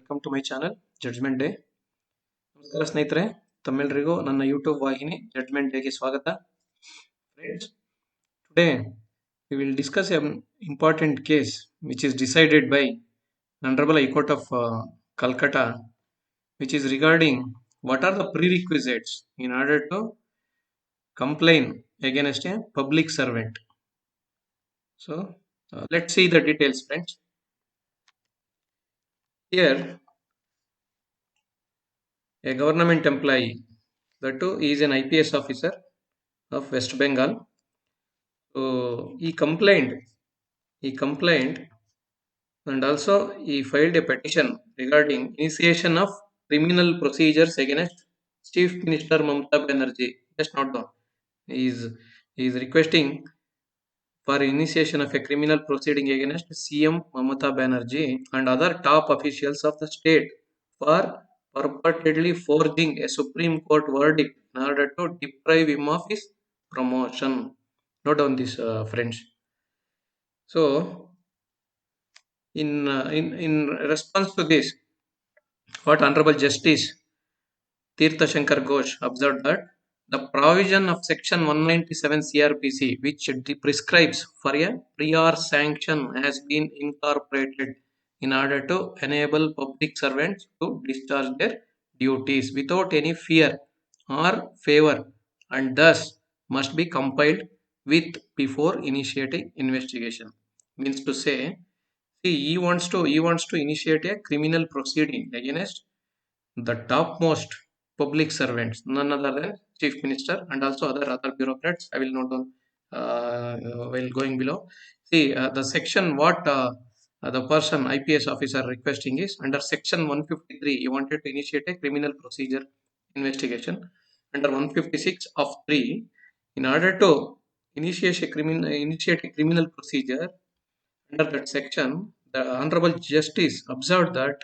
Welcome to my channel judgment day. ನಮಸ್ಕಾರ ಸ್ನೇಹಿತರೆ, ತಮ್ಮೆಲ್ಲರಿಗೂ ನನ್ನ ಯೂಟ್ಯೂಬ್ ವಾಹಿನಿ ಜಡ್ಜ್ಮೆಂಟ್ ಡೇಗೆ ಸ್ವಾಗತ. Friends, today we will discuss an important case which is decided by Honorable High Court of Calcutta, which is regarding what are the prerequisites in order to complain against a public servant. So, let's see the details, friends. Here, a government employee, that too is an IPS officer of West Bengal. So he complained and also he filed a petition regarding initiation of criminal procedures against Chief Minister Mamata Banerjee. Just note down. He is requesting for initiation of a criminal proceeding against CM Mamata Banerjee and other top officials of the state for purportedly forging a Supreme Court verdict in order to deprive him of his promotion. Note down this, friends. So, in response to this, what Honorable Justice Tirtha Shankar Ghosh observed that the provision of Section 197 CrPC, which prescribes for a prior sanction, has been incorporated in order to enable public servants to discharge their duties without any fear or favor, and thus must be complied with before initiating investigation. Means to say, see, he wants to initiate a criminal proceeding against the topmost public servants, none other than Chief Minister and also other bureaucrats. I will note down while going below. See, the section what the person IPS officer requesting is under Section 153. He wanted to initiate a criminal procedure investigation under 156 of 3. In order to initiate a criminal procedure under that section, the Honorable Justice observed that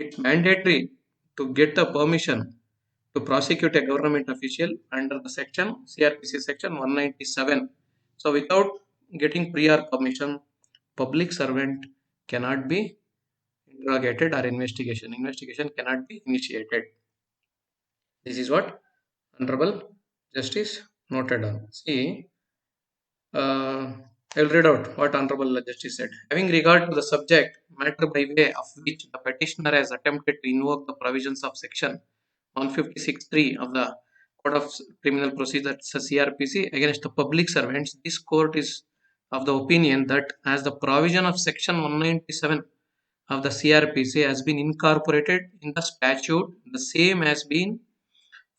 it's mandatory to get the permission to prosecute a government official under the section CrPC section 197. So without getting prior permission, public servant cannot be interrogated or investigation cannot be initiated. This is what Honorable Justice noted on. See, I'll read out what Honorable Justice said. Having regard to the subject matter by way of which the petitioner has attempted to invoke the provisions of section 156(3) of the Code of Criminal Procedure CrPC against the public servants, this court is of the opinion that as the provision of section 197 of the CrPC has been incorporated in the statute, the same has been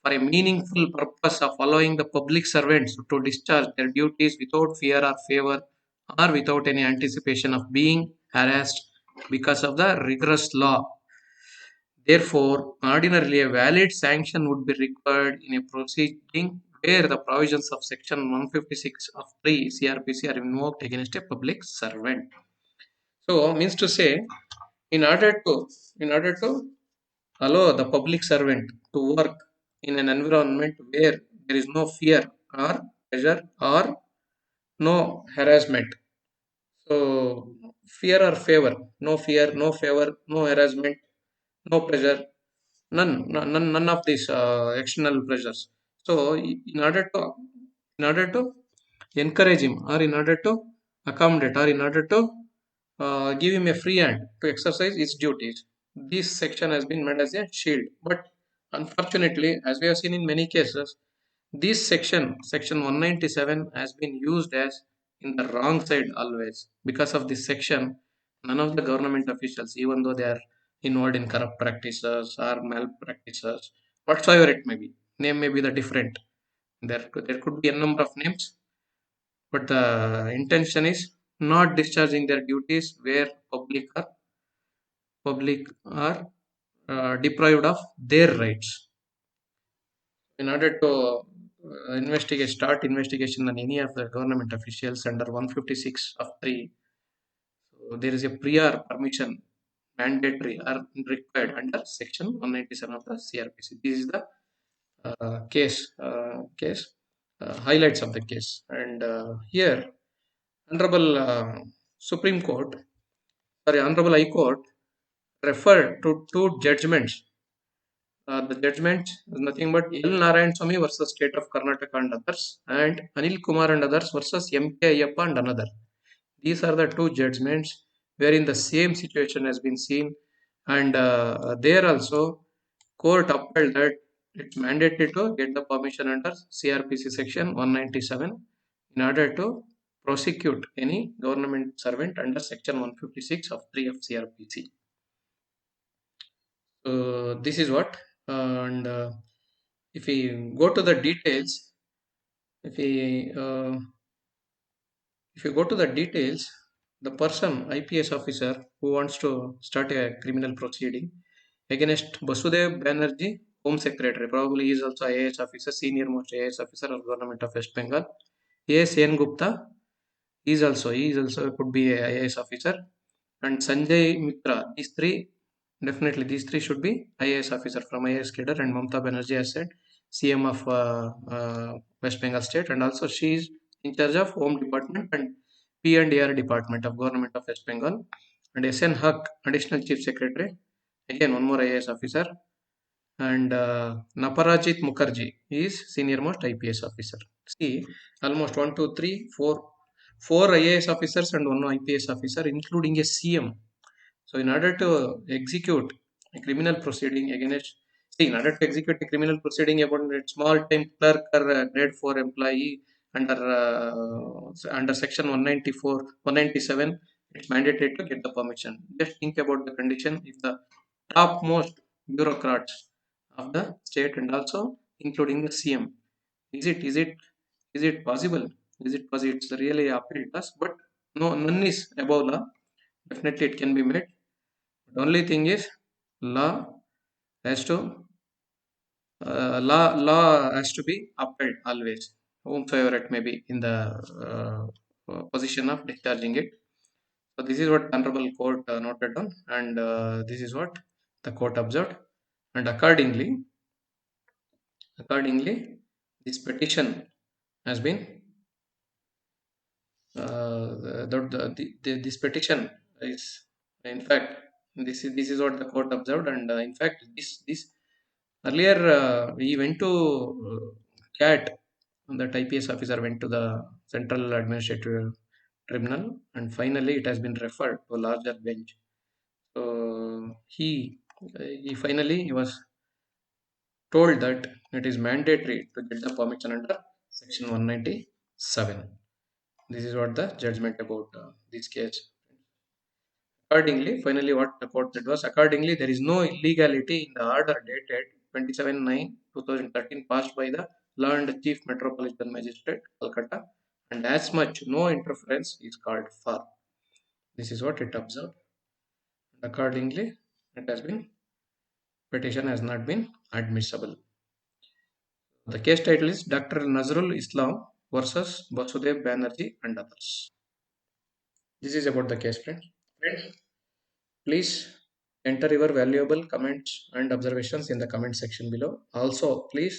for a meaningful purpose of allowing the public servants to discharge their duties without fear or favor or without any anticipation of being harassed because of the rigorous law. Therefore, ordinarily a valid sanction would be required in a proceeding where the provisions of section 156 of 3 CrPC are invoked against a public servant. So, means to say, in order to allow the public servant to work in an environment where there is no fear or pressure or no harassment. So, fear or favor, no fear, no favor, no harassment, no pressure, none of these external pressures. So, in order to encourage him, or in order to accommodate, or in order to give him a free hand to exercise his duties, this section has been made as a shield. But unfortunately, as we have seen in many cases, this section 197 has been used as in the wrong side always. Because of this section, none of the government officials, even though they are involved in corrupt practices or malpractices, whatsoever it may be, name may be the different. There could be a number of names, but the intention is not discharging their duties where public are deprived of their rights. In order to start investigation on any of the government officials under 156 of 3, so there is a prior permission mandatory or required under section 197 of the CrPC. This is the case highlights of the case. And here Honorable High Court referred to two judgments. The judgment is nothing but L. Narayan Swamy versus State of Karnataka and others, and Anil Kumar and others versus M.K. Ayyappa and another. These are the two judgments wherein the same situation has been seen, and there also court upheld that it's mandatory to get the permission under CrPC section 197 in order to prosecute any government servant under section 156 of 3 of CrPC. This is what, and if we go to the details, if we if you go to the details, the person, IPS officer who wants to start a criminal proceeding against Basudeb Banerjee, Home Secretary, probably he is also IAS officer, senior most IAS officer of Government of West Bengal. A.S. N. Gupta, he is also could be a IAS officer, and Sanjay Mitra. These three should be IAS officer from IAS cadre, and Mamta Banerjee has said CM of West Bengal state, and also she is in charge of Home Department and P&AR Department of Government of West Bengal, and SN Haq, Additional Chief Secretary, again one more IAS officer, and Naparajit Mukherjee is senior most IPS officer. See, almost 1, 2, 3, 4, 4 IAS officers and 1 IPS officer, including a CM. So, in order to execute a criminal proceeding against, see, in order to execute a criminal proceeding about a small time clerk or grade 4 employee under section 194, 197, it's mandatory to get the permission. Just think about the condition if the topmost bureaucrats of the state and also including the CM. Is it possible? Is it possible? It's really appeal task, but no, none is above law. Definitely, it can be made. The only thing is, law has to law has to be upheld always, whomsoever it may be in the position of discharging it. So this is what honorable court noted on, and this is what the court observed, and accordingly, this petition has been this petition is, in fact, this is what the court observed, and in fact this earlier we went to CAT, that IPS officer went to the Central Administrative Tribunal, and finally it has been referred to a larger bench. So he finally he was told that it is mandatory to get the permission under section 197. This is what the judgment about this case. Accordingly, finally, what the court said was, accordingly, there is no illegality in the order dated 27/9/2013 passed by the Law and Chief Metropolitan Magistrate, Calcutta, and as much no interference is called for. This is what it observed. Accordingly, it has been petition has not been admissible. The case title is Dr. Nazrul Islam versus Basudeb Banerjee and others. This is about the case, friends. Please enter your valuable comments and observations in the comment section below. Also, please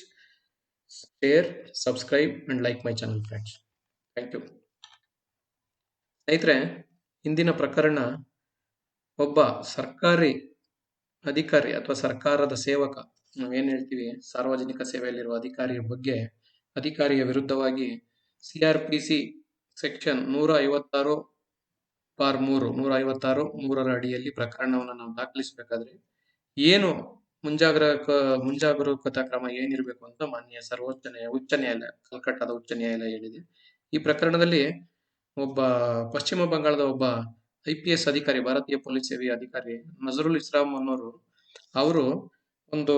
share, subscribe, and like my channel, friends. Thank you. ಸ್ನೇಹಿತರೆ, ಇಂದಿನ ಪ್ರಕರಣ ಒಬ್ಬ ಸರ್ಕಾರಿ ಅಧಿಕಾರಿ ಅಥವಾ ಸರ್ಕಾರದ ಸೇವಕ, ನಾವೇನು ಹೇಳ್ತೀವಿ ಸಾರ್ವಜನಿಕ ಸೇವೆಯಲ್ಲಿರುವ ಅಧಿಕಾರಿಯ ವಿರುದ್ಧವಾಗಿ CrPC ಸೆಕ್ಷನ್ 156/3 ಅಡಿಯಲ್ಲಿ ಪ್ರಕರಣವನ್ನು ನಾವು ದಾಖಲಿಸಬೇಕಾದ್ರೆ ಏನು ಮುಂಜಾಗರೂಕತಾ ಕ್ರಮ ಏನಿರಬೇಕು ಅಂತ ಮಾನ್ಯ ಉಚ್ಚ ನ್ಯಾಯಾಲಯ, ಕಲ್ಕಟ್ಟಾದ ಉಚ್ಚ ನ್ಯಾಯಾಲಯ ಹೇಳಿದೆ. ಈ ಪ್ರಕರಣದಲ್ಲಿ ಒಬ್ಬ ಪಶ್ಚಿಮ ಬಂಗಾಳದ ಒಬ್ಬ IPS ಅಧಿಕಾರಿ, ಭಾರತೀಯ ಪೊಲೀಸ್ ಸೇವೆಯ ಅಧಿಕಾರಿ ನಜರುಲ್ ಇಸ್ಲಾಂ ಅನ್ನೋರು, ಅವರು ಒಂದು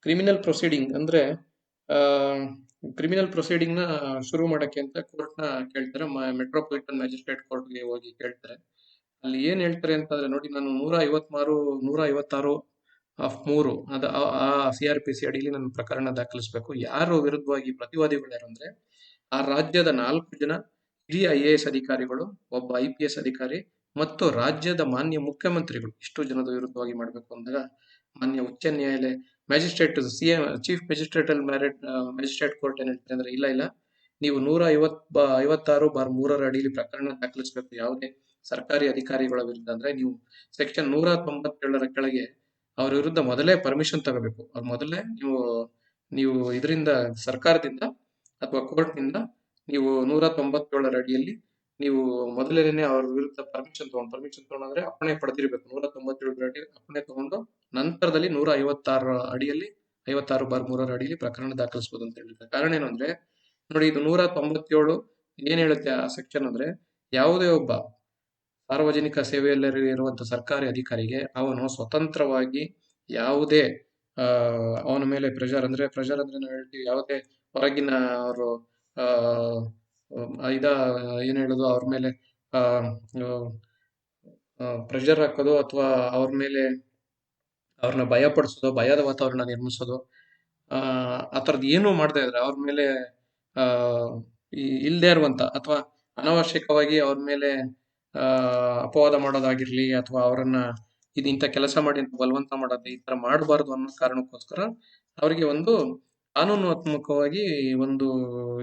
ಕ್ರಿಮಿನಲ್ ಪ್ರೊಸೀಡಿಂಗ್ ಅಂದ್ರೆ ಕ್ರಿಮಿನಲ್ ಪ್ರೊಸೀಡಿಂಗ್ ನ ಶುರು ಮಾಡಕ್ಕೆ ಅಂತ ಕೋರ್ಟ್ ನ ಕೇಳ್ತಾರೆ. ಮೆಟ್ರೋಪಾಲಿಟನ್ ಮ್ಯಾಜಿಸ್ಟ್ರೇಟ್ ಕೋರ್ಟ್ಗೆ ಹೋಗಿ ಕೇಳ್ತಾರೆ. ಅಲ್ಲಿ ಏನ್ ಹೇಳ್ತಾರೆ ಅಂತಂದ್ರೆ, ನೋಡಿ, ನಾನು 156 ಅದು ಆ CrPC ಅಡಿಯಲ್ಲಿ ನನ್ನ ಪ್ರಕರಣ ದಾಖಲಿಸಬೇಕು. ಯಾರು ವಿರುದ್ಧವಾಗಿ ಪ್ರತಿವಾದಿಗಳು ಯಾರು ಅಂದ್ರೆ, ಆ ರಾಜ್ಯದ 4 ಜನ ಹಿರಿಯ IAS ಅಧಿಕಾರಿಗಳು, ಒಬ್ಬ IPS ಅಧಿಕಾರಿ ಮತ್ತು ರಾಜ್ಯದ ಮಾನ್ಯ ಮುಖ್ಯಮಂತ್ರಿಗಳು. ಇಷ್ಟು ಜನದ ವಿರುದ್ಧವಾಗಿ ಮಾಡಬೇಕು ಅಂದಾಗ ಮಾನ್ಯ ಉಚ್ಚ ನ್ಯಾಯಾಲಯ ಮ್ಯಾಜಿಸ್ಟ್ರೇಟ್ ಚೀಫ್ ಮ್ಯಾಜಿಸ್ಟ್ರೇಟ್ ಕೋರ್ಟ್ ಏನ್ ಹೇಳ್ತಾರೆ ಅಂದ್ರೆ, ಇಲ್ಲ, ನೀವು 156/3 ಅಡಿಯಲ್ಲಿ ಪ್ರಕರಣ ದಾಖಲಿಸಬೇಕು. ಯಾವುದೇ ಸರ್ಕಾರಿ ಅಧಿಕಾರಿಗಳ ವಿರುದ್ಧ ಅಂದ್ರೆ ನೀವು ಸೆಕ್ಷನ್ 197ರ ಕೆಳಗೆ ಅವ್ರ ವಿರುದ್ಧ ಮೊದಲೇ ಪರ್ಮಿಷನ್ ತಗೋಬೇಕು. ಅವ್ರು ಮೊದಲೇ ನೀವು ಇದರಿಂದ ಸರ್ಕಾರದಿಂದ ಅಥವಾ ಕೋರ್ಟ್ನಿಂದ ನೀವು 197ರ ಅಡಿಯಲ್ಲಿ ನೀವು ಮೊದಲೇನೆ ಅವ್ರ ವಿರುದ್ಧ ಪರ್ಮಿಷನ್ ತಗೊಂಡ್ರೆ ಅಪ್ಪಣೆ ಪಡೆದಿರ್ಬೇಕು. 197 ಅಡಿ ಅಪ್ಪಣೆ ತಗೊಂಡು ನಂತರದಲ್ಲಿ 156 ಅಡಿಯಲ್ಲಿ 56/3 ಅಡಿಯಲ್ಲಿ ಪ್ರಕರಣ ದಾಖಲಿಸಬಹುದು ಅಂತ ಹೇಳಿದ್ದಾರೆ. ಕಾರಣ ಏನು ಅಂದ್ರೆ ನೋಡಿ, ಇದು 197 ಏನ್ ಹೇಳುತ್ತೆ ಆ ಸೆಕ್ಷನ್ ಅಂದ್ರೆ, ಯಾವುದೇ ಒಬ್ಬ ಸಾರ್ವಜನಿಕ ಸೇವೆಯಲ್ಲಿ ಇರುವಂತಹ ಸರ್ಕಾರಿ ಅಧಿಕಾರಿಗೆ ಅವನು ಸ್ವತಂತ್ರವಾಗಿ ಯಾವುದೇ ಅವನ ಮೇಲೆ ಪ್ರೆಷರ್ ಅಂದ್ರೆ ನಾವು ಹೇಳ್ತೀವಿ, ಯಾವುದೇ ಹೊರಗಿನ ಅವರು ಏನ್ ಹೇಳುದು ಅವ್ರ ಮೇಲೆ ಪ್ರೆಷರ್ ಹಾಕೋದು ಅಥವಾ ಅವ್ರ ಮೇಲೆ ಅವ್ರನ್ನ ಭಯ ಪಡಿಸೋದು, ಭಯದ ವಾತಾವರಣ ನಿರ್ಮಿಸೋದು, ಆ ಥರದ್ದು ಏನು ಮಾಡದೇ ಇದ್ರೆ ಅವ್ರ ಮೇಲೆ ಇಲ್ಲದೆ ಇರುವಂತ ಅಥವಾ ಅನಾವಶ್ಯಕವಾಗಿ ಅವ್ರ ಮೇಲೆ ಅಪವಾದ ಮಾಡೋದಾಗಿರ್ಲಿ ಅಥವಾ ಅವರನ್ನ ಇಂಥ ಕೆಲಸ ಮಾಡಿ ಅಂತ ಬಲವಂತ ಮಾಡೋದು, ಈ ತರ ಮಾಡಬಾರ್ದು ಅನ್ನೋ ಕಾರಣಕ್ಕೋಸ್ಕರ ಅವರಿಗೆ ಒಂದು ಕಾನೂನಾತ್ಮಕವಾಗಿ ಒಂದು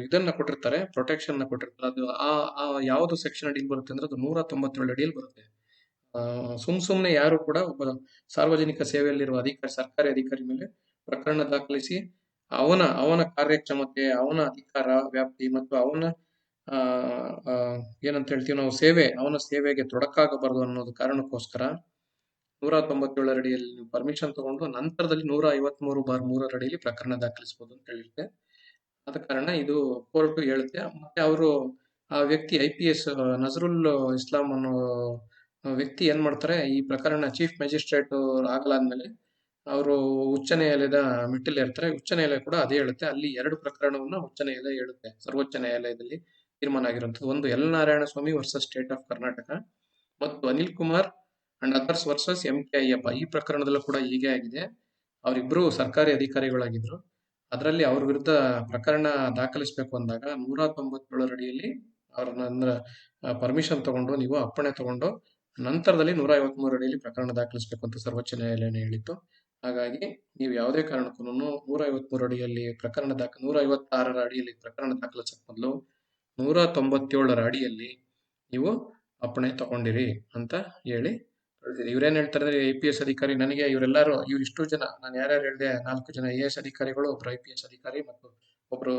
ಇದನ್ನ ಕೊಟ್ಟಿರ್ತಾರೆ, ಪ್ರೊಟೆಕ್ಷನ್ ನ ಕೊಟ್ಟಿರ್ತಾರೆ. ಅದು ಆ ಯಾವ್ದು ಸೆಕ್ಷನ್ ಅಡಿಯಲ್ಲಿ ಬರುತ್ತೆ ಅಂದ್ರೆ ಅದು 197 ಅಡಿಯಲ್ಲಿ ಬರುತ್ತೆ. ಸುಮ್ನೆ ಯಾರು ಕೂಡ ಒಬ್ಬ ಸಾರ್ವಜನಿಕ ಸೇವೆಯಲ್ಲಿರುವ ಸರ್ಕಾರಿ ಅಧಿಕಾರಿ ಮೇಲೆ ಪ್ರಕರಣ ದಾಖಲಿಸಿ ಅವನ ಕಾರ್ಯಕ್ಷಮತೆ, ಅವನ ಅಧಿಕಾರ ವ್ಯಾಪ್ತಿ ಮತ್ತು ಅವನ ಏನಂತ ಹೇಳ್ತೀವಿ ನಾವು ಅವನ ಸೇವೆಗೆ ತೊಡಕಾಗಬಾರದು ಅನ್ನೋದು ಕಾರಣಕ್ಕೋಸ್ಕರ 197 ಅಡಿಯಲ್ಲಿ ನೀವು ಪರ್ಮಿಷನ್ ತಗೊಂಡು ನಂತರದಲ್ಲಿ 153/3 ಅಡಿಯಲ್ಲಿ ಪ್ರಕರಣ ದಾಖಲಿಸಬಹುದು ಅಂತ ಹೇಳಿರುತ್ತೆ. ಆದ ಕಾರಣ ಇದು ಕೋರ್ಟ್ ಹೇಳುತ್ತೆ. ಮತ್ತೆ ಅವರು ಆ ವ್ಯಕ್ತಿ IPS ನಜರುಲ್ ಇಸ್ಲಾಂ ಅನ್ನೋ ವ್ಯಕ್ತಿ ಏನ್ ಮಾಡ್ತಾರೆ, ಈ ಪ್ರಕರಣ ಚೀಫ್ ಮ್ಯಾಜಿಸ್ಟ್ರೇಟ್ ಆಗಲಾದ್ಮೇಲೆ ಅವರು ಉಚ್ಚ ನ್ಯಾಯಾಲಯದ ಮೆಟ್ಟಿಲು ಇರ್ತಾರೆ. ಉಚ್ಚ ನ್ಯಾಯಾಲಯ ಕೂಡ ಅದೇ ಹೇಳುತ್ತೆ. ಅಲ್ಲಿ 2 ಪ್ರಕರಣವನ್ನ ಉಚ್ಚ ನ್ಯಾಯಾಲಯ ಹೇಳುತ್ತೆ, ಸರ್ವೋಚ್ಚ ನ್ಯಾಯಾಲಯದಲ್ಲಿ ತೀರ್ಮಾನ ಆಗಿರುವಂತದ್ದು. ಒಂದು L Narayana Swamy versus state of Karnataka ಮತ್ತು Anil Kumar and others versus MK Ayyappa. ಈ ಪ್ರಕರಣದಲ್ಲೂ ಕೂಡ ಹೀಗೆ ಆಗಿದೆ. ಅವರಿಬ್ರು ಸರ್ಕಾರಿ ಅಧಿಕಾರಿಗಳಾಗಿದ್ರು. ಅದರಲ್ಲಿ ಅವ್ರ ವಿರುದ್ಧ ಪ್ರಕರಣ ದಾಖಲಿಸಬೇಕು ಅಂದಾಗ 197 ಅಡಿಯಲ್ಲಿ ಅವ್ರನ್ನ ಪರ್ಮಿಷನ್ ತಗೊಂಡು ನೀವು ಅಪ್ಪಣೆ ತಗೊಂಡು ನಂತರದಲ್ಲಿ 153 ಅಡಿಯಲ್ಲಿ ಪ್ರಕರಣ ದಾಖಲಿಸಬೇಕು ಅಂತ ಸರ್ವೋಚ್ಚ ನ್ಯಾಯಾಲಯನೇ ಹೇಳಿತ್ತು. ಹಾಗಾಗಿ ನೀವು ಯಾವುದೇ ಕಾರಣಕ್ಕೂ 153 ಅಡಿಯಲ್ಲಿ 156ರ ಅಡಿಯಲ್ಲಿ ಪ್ರಕರಣ ದಾಖಲಿಸಕ್ ಮೊದಲು 197ರ ಅಡಿಯಲ್ಲಿ ನೀವು ಅಪ್ಪಣೆ ತಗೊಂಡಿರಿ ಅಂತ ಹೇಳಿ ಇವ್ರೇನ್ ಹೇಳ್ತಾರೆ ಅಂದ್ರೆ, IPS ಅಧಿಕಾರಿ ನನಗೆ ಇಷ್ಟು ಜನ ನಾನು ಯಾರ್ಯಾರು ಹೇಳಿದೆ, 4 ಜನ IAS ಅಧಿಕಾರಿಗಳು, ಒಬ್ರು IPS ಅಧಿಕಾರಿ ಮತ್ತು ಒಬ್ರು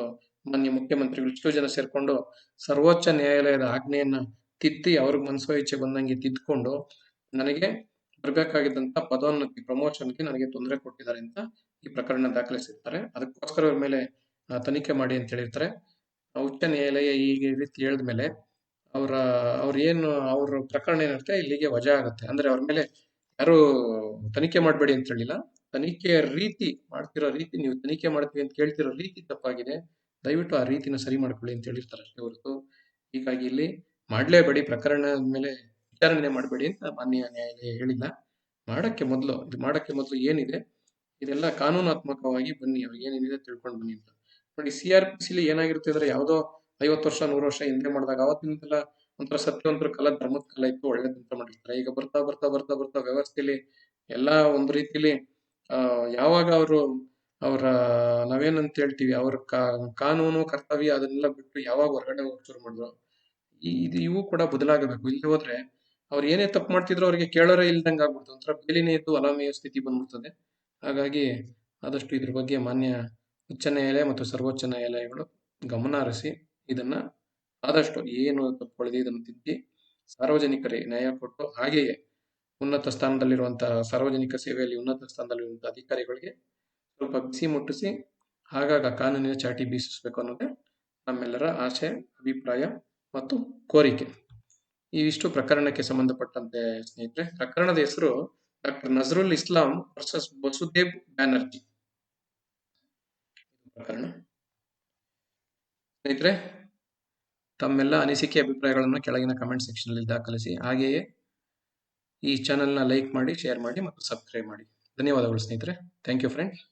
ಮಾನ್ಯ ಮುಖ್ಯಮಂತ್ರಿಗಳು, ಇಷ್ಟು ಜನ ಸೇರ್ಕೊಂಡು ಸರ್ವೋಚ್ಚ ನ್ಯಾಯಾಲಯದ ಆಜ್ಞೆಯನ್ನ ತಿದ್ದಿ ಅವ್ರಿಗೆ ಮನಸೋ ಇಚ್ಛೆ ಬಂದಂಗೆ ತಿದ್ಕೊಂಡು ನನಗೆ ಬರ್ಬೇಕಾಗಿದ್ದಂತ ಪದೋನ್ನತಿ ಪ್ರಮೋಷನ್ಗೆ ನನಗೆ ತೊಂದರೆ ಕೊಟ್ಟಿದ್ದಾರೆ ಅಂತ ಈ ಪ್ರಕರಣ ದಾಖಲಿಸಿರ್ತಾರೆ. ಅದಕ್ಕೋಸ್ಕರ ಅವ್ರ ಮೇಲೆ ತನಿಖೆ ಮಾಡಿ ಅಂತ ಹೇಳಿರ್ತಾರೆ. ಉಚ್ಚ ನ್ಯಾಯಾಲಯ ಈ ರೀತಿ ಹೇಳಿದ್ಮೇಲೆ ಅವ್ರ ಪ್ರಕರಣ ಏನಿರುತ್ತೆ ಇಲ್ಲಿಗೆ ವಜಾ ಆಗುತ್ತೆ. ಅಂದ್ರೆ ಅವ್ರ ಮೇಲೆ ಯಾರು ತನಿಖೆ ಮಾಡಬೇಡಿ ಅಂತ ಹೇಳಿಲ್ಲ, ತನಿಖೆಯ ರೀತಿ ಮಾಡ್ತಿರೋ ರೀತಿ, ನೀವು ತನಿಖೆ ಮಾಡ್ತೀವಿ ಅಂತ ಕೇಳ್ತಿರೋ ರೀತಿ ತಪ್ಪಾಗಿದೆ, ದಯವಿಟ್ಟು ಆ ರೀತಿನ ಸರಿ ಮಾಡ್ಕೊಳ್ಳಿ ಅಂತ ಹೇಳಿರ್ತಾರೆ ಅಷ್ಟೇ ಹೊರತು ಹೀಗಾಗಿ ಇಲ್ಲಿ ಮಾಡ್ಲೇಬೇಡಿ, ಪ್ರಕರಣದ ಮೇಲೆ ವಿಚಾರಣೆ ಮಾಡಬೇಡಿ ಅಂತ ಮಾನ್ಯ ನ್ಯಾಯಾಲಯ ಹೇಳಿಲ್ಲ. ಮಾಡಕ್ಕೆ ಮೊದಲು ಏನಿದೆ ಇದೆಲ್ಲ ಕಾನೂನಾತ್ಮಕವಾಗಿ ಬನ್ನಿ, ಅವ್ರಿಗೆ ಏನೇನಿದೆ ತಿಳ್ಕೊಂಡು ಬನ್ನಿ ಅಂತ. ನೋಡಿ, CrPC ಏನಾಗಿರುತ್ತೆ ಅಂದ್ರೆ, ಯಾವುದೋ 50 ವರ್ಷ 100 ವರ್ಷ ಹಿಂದೆ ಮಾಡಿದಾಗ ಅವತ್ತಿಂದೆಲ್ಲ ಒಂಥರ ಸತ್ಯವಂತರ ಕಾಲ, ಧರ್ಮದ ಕಾಲ ಇತ್ತು, ಒಳ್ಳೇದಂತ ಮಾಡಿರ್ತಾರೆ. ಈಗ ಬರ್ತಾ ಬರ್ತಾ ಬರ್ತಾ ಬರ್ತಾ ವ್ಯವಸ್ಥೆಯಲ್ಲಿ ಎಲ್ಲಾ ಒಂದು ರೀತಿಲಿ ಯಾವಾಗ ಅವರ ನಾವೇನಂತ ಹೇಳ್ತೀವಿ, ಅವ್ರ ಕಾನೂನು ಕರ್ತವ್ಯ ಅದನ್ನೆಲ್ಲ ಬಿಟ್ಟು ಯಾವಾಗ ಹೊರಗಡೆ ಹೋಗಕ್ ಶುರು ಮಾಡಿದ್ರು, ಇವು ಕೂಡ ಬದಲಾಗಬೇಕು. ಇಲ್ಲಿ ಹೋದ್ರೆ ಅವ್ರು ಏನೇ ತಪ್ಪು ಮಾಡ್ತಿದ್ರು ಅವ್ರಿಗೆ ಕೇಳೋರೇ ಇಲ್ದಂಗ ಆಗ್ಬಿಡ್ತು, ಒಂಥರ ಬೇಲಿನೇ ಇದ್ದು ಅಲಾಮೆಯ ಸ್ಥಿತಿ ಬಂದ್ಬಿಡ್ತದೆ. ಹಾಗಾಗಿ ಆದಷ್ಟು ಇದ್ರ ಬಗ್ಗೆ ಮಾನ್ಯ ಉಚ್ಚ ನ್ಯಾಯಾಲಯ ಮತ್ತು ಸರ್ವೋಚ್ಚ ನ್ಯಾಯಾಲಯಗಳು ಗಮನ ಹರಿಸಿ ಇದನ್ನ ಆದಷ್ಟು ಏನು ತಪ್ಪುಗಳಿದೆ ಇದನ್ನು ತಿದ್ದಿ ಸಾರ್ವಜನಿಕರಿಗೆ ನ್ಯಾಯ ಕೊಟ್ಟು, ಹಾಗೆಯೇ ಉನ್ನತ ಸ್ಥಾನದಲ್ಲಿರುವಂತಹ ಸಾರ್ವಜನಿಕ ಸೇವೆಯಲ್ಲಿ ಉನ್ನತ ಸ್ಥಾನದಲ್ಲಿರುವಂತಹ ಅಧಿಕಾರಿಗಳಿಗೆ ಸ್ವಲ್ಪ ಬಿಸಿ ಮುಟ್ಟಿಸಿ ಆಗಾಗ ಕಾನೂನಿನ ಚಾಟಿ ಬೀಸಿಸ್ಬೇಕು ಅನ್ನೋದೇ ನಮ್ಮೆಲ್ಲರ ಆಸೆ, ಅಭಿಪ್ರಾಯ ಮತ್ತು ಕೋರಿಕೆ. ಇವಿಷ್ಟು ಪ್ರಕರಣಕ್ಕೆ ಸಂಬಂಧಪಟ್ಟಂತೆ ಸ್ನೇಹಿತರೆ. ಪ್ರಕರಣದ ಹೆಸರು ಡಾಕ್ಟರ್ ನಜರುಲ್ ಇಸ್ಲಾಂ ವರ್ಸಸ್ ಬಸುದೇಬ್ ಬ್ಯಾನರ್ಜಿ ಪ್ರಕರಣ. ಸ್ನೇಹಿತರೆ, ತಮ್ಮೆಲ್ಲ ಅನಿಸಿಕೆ ಅಭಿಪ್ರಾಯಗಳನ್ನು ಕೆಳಗಿನ ಕಮೆಂಟ್ ಸೆಕ್ಷನ್ ಅಲ್ಲಿ ದಾಖಲಿಸಿ. ಹಾಗೆಯೇ ಈ ಚಾನೆಲ್ನ ಲೈಕ್ ಮಾಡಿ, ಶೇರ್ ಮಾಡಿ ಮತ್ತು ಸಬ್ಸ್ಕ್ರೈಬ್ ಮಾಡಿ. ಧನ್ಯವಾದಗಳು ಸ್ನೇಹಿತರೆ. Thank you friends.